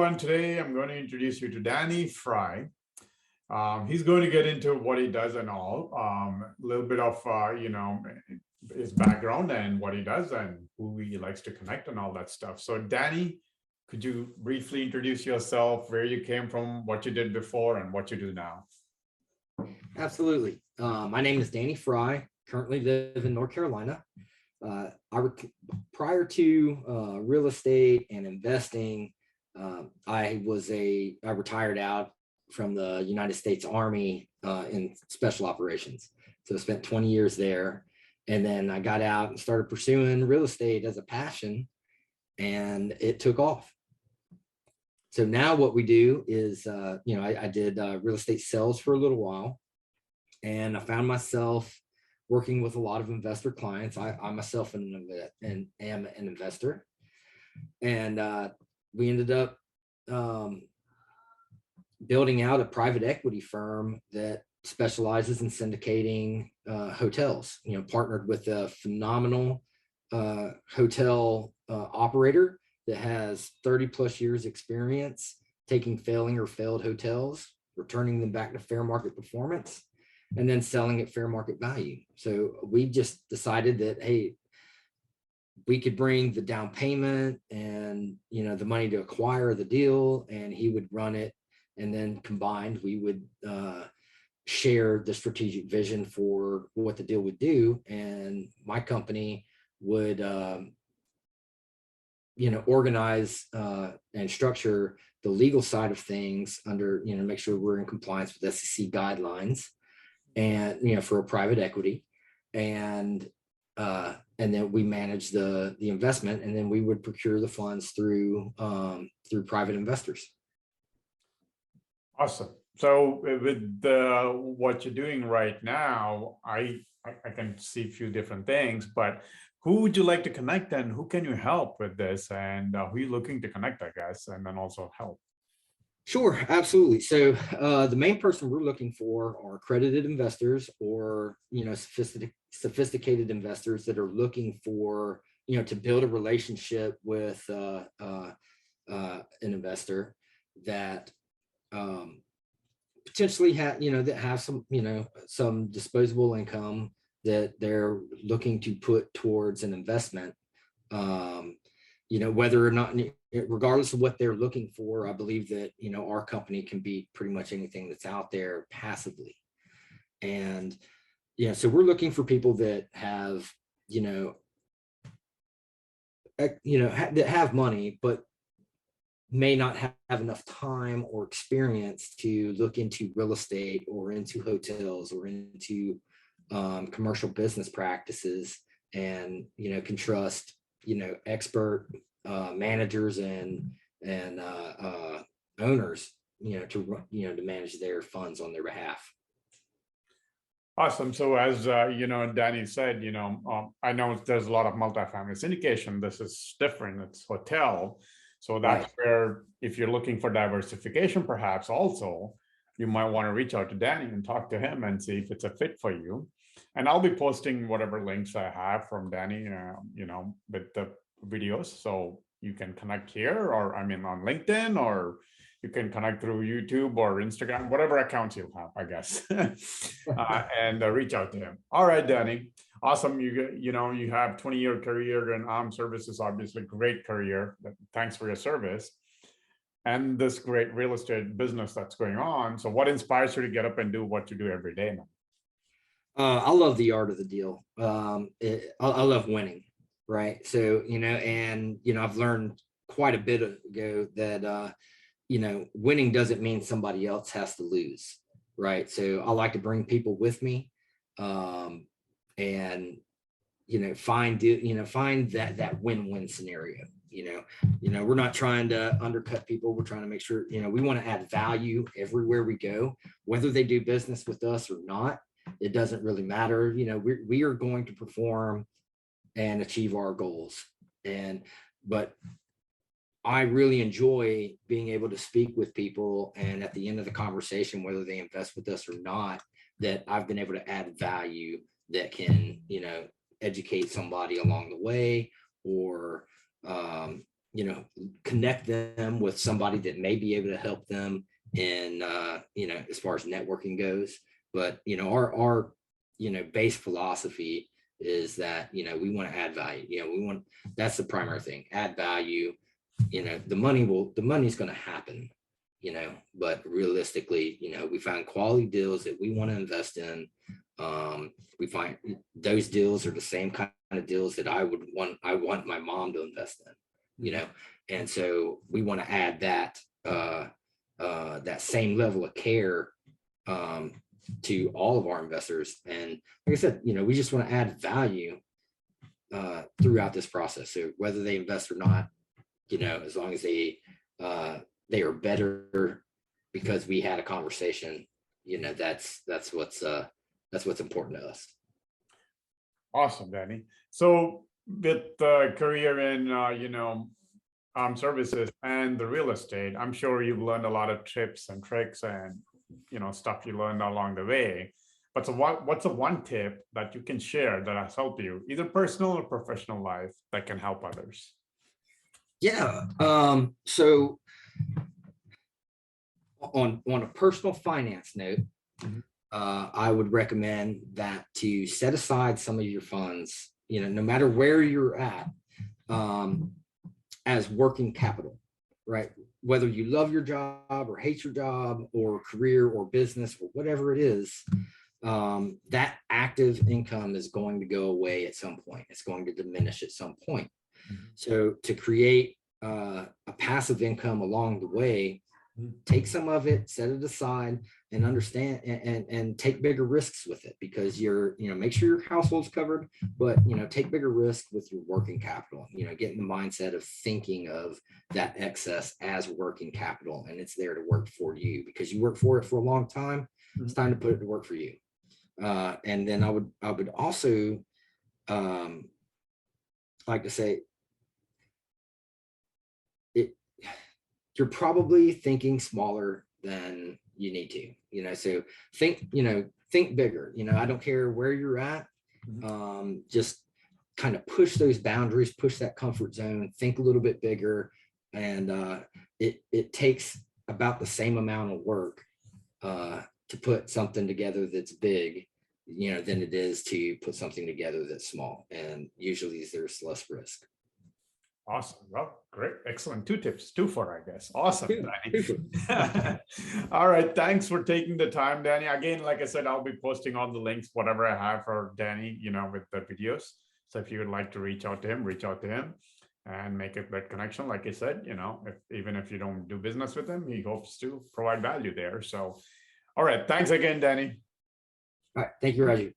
And today I'm going to introduce you to Danny Frye. He's going to get into what he does and all, a little bit of, his background and what he does and who he likes to connect and all that stuff. So Danny, could you briefly introduce yourself, where you came from, what you did before, and what you do now? Absolutely. My name is Danny Frye, currently live in North Carolina. Prior to real estate and investing, I retired out from the United States Army in special operations. So I spent 20 years there. And then I got out and started pursuing real estate as a passion, and it took off. So now what we do is, I did real estate sales for a little while, and I found myself working with a lot of investor clients. I myself am an investor, and we ended up building out a private equity firm that specializes in syndicating hotels. Partnered with a phenomenal hotel operator that has 30 plus years experience taking failing or failed hotels, returning them back to fair market performance, and then selling at fair market value. So we just decided that, hey, we could bring the down payment and the money to acquire the deal, and he would run it, and then combined we would share the strategic vision for what the deal would do, and my company would organize and structure the legal side of things under, make sure we're in compliance with SEC guidelines, and for a private equity, and then we manage the investment, and then we would procure the funds through private investors. Awesome. So with what you're doing right now, I can see a few different things, but who would you like to connect, and who can you help with this, and who are you looking to connect, I guess, and then also help? Sure, absolutely. So the main person we're looking for are accredited investors, or sophisticated investors that are looking for to build a relationship with an investor that potentially have some disposable income that they're looking to put towards an investment. Whether or not, regardless of what they're looking for, I believe that, our company can beat pretty much anything that's out there passively. And, so we're looking for people that have, that have money, but may not have enough time or experience to look into real estate or into hotels or into commercial business practices, and, can trust expert managers and owners to manage their funds on their behalf. Awesome. So as Danny said, I know there's a lot of multifamily syndication. This is different. It's hotel. So that's right. Where, if you're looking for diversification, perhaps also you might want to reach out to Danny and talk to him and see if it's a fit for you. And I'll be posting whatever links I have from Danny, with the videos. So you can connect here, or on LinkedIn, or you can connect through YouTube or Instagram, whatever accounts you have, I guess, and reach out to him. All right, Danny. Awesome. You have 20-year career in armed services, obviously great career. Thanks for your service. And this great real estate business that's going on. So what inspires you to get up and do what you do every day now? I love the art of the deal. I love winning, right? So, I've learned quite a bit ago that, winning doesn't mean somebody else has to lose, right? So I like to bring people with me, and, find that win-win scenario. We're not trying to undercut people. We're trying to make sure, we want to add value everywhere we go, whether they do business with us or not. It doesn't really matter. We are going to perform and achieve our goals. But I really enjoy being able to speak with people, and at the end of the conversation, whether they invest with us or not, that I've been able to add value that can, educate somebody along the way, or you know, connect them with somebody that may be able to help them in, you know, as far as networking goes. But, you know, our, you know, base philosophy is that, you know, we want to add value. You know, we want, that's the primary thing, add value. You know, the money's going to happen, you know, but realistically, you know, we find quality deals that we want to invest in. We find those deals are the same kind of deals that I want my mom to invest in, you know, and so we want to add that, that same level of care, to all of our investors. And like I said, you know, we just want to add value, throughout this process. So whether they invest or not, you know, as long as they are better because we had a conversation, you know, that's what's important to us. Awesome, Danny. So with the career in, you know, services and the real estate, I'm sure you've learned a lot of tips and tricks and, you know, stuff you learned along the way. But so what's the one tip that you can share that has helped you, either personal or professional life, that can help others? Yeah. So on a personal finance note, I would recommend that to set aside some of your funds, you know, no matter where you're at, as working capital, right? Whether you love your job or hate your job or career or business or whatever it is, that active income is going to go away at some point. It's going to diminish at some point. So to create a passive income along the way, take some of it, set it aside, and understand and take bigger risks with it, because you're, you know, make sure your household's covered, but, you know, take bigger risk with your working capital. You know, get in the mindset of thinking of that excess as working capital, and it's there to work for you because you work for it for a long time. It's time to put it to work for you. And then I would also like to say, you're probably thinking smaller than you need to, you know, so think bigger, you know, I don't care where you're at. Just kind of push those boundaries, push that comfort zone, think a little bit bigger. And it takes about the same amount of work to put something together that's big, you know, than it is to put something together that's small. And usually there's less risk. Awesome. Well, great. Excellent. 2 tips, 2 for, I guess. Awesome, Danny. All right. Thanks for taking the time, Danny. Again, like I said, I'll be posting all the links, whatever I have for Danny, you know, with the videos. So if you would like to reach out to him and make that connection. Like I said, you know, even if you don't do business with him, he hopes to provide value there. So, all right. Thanks again, Danny. All right. Thank you, Raju.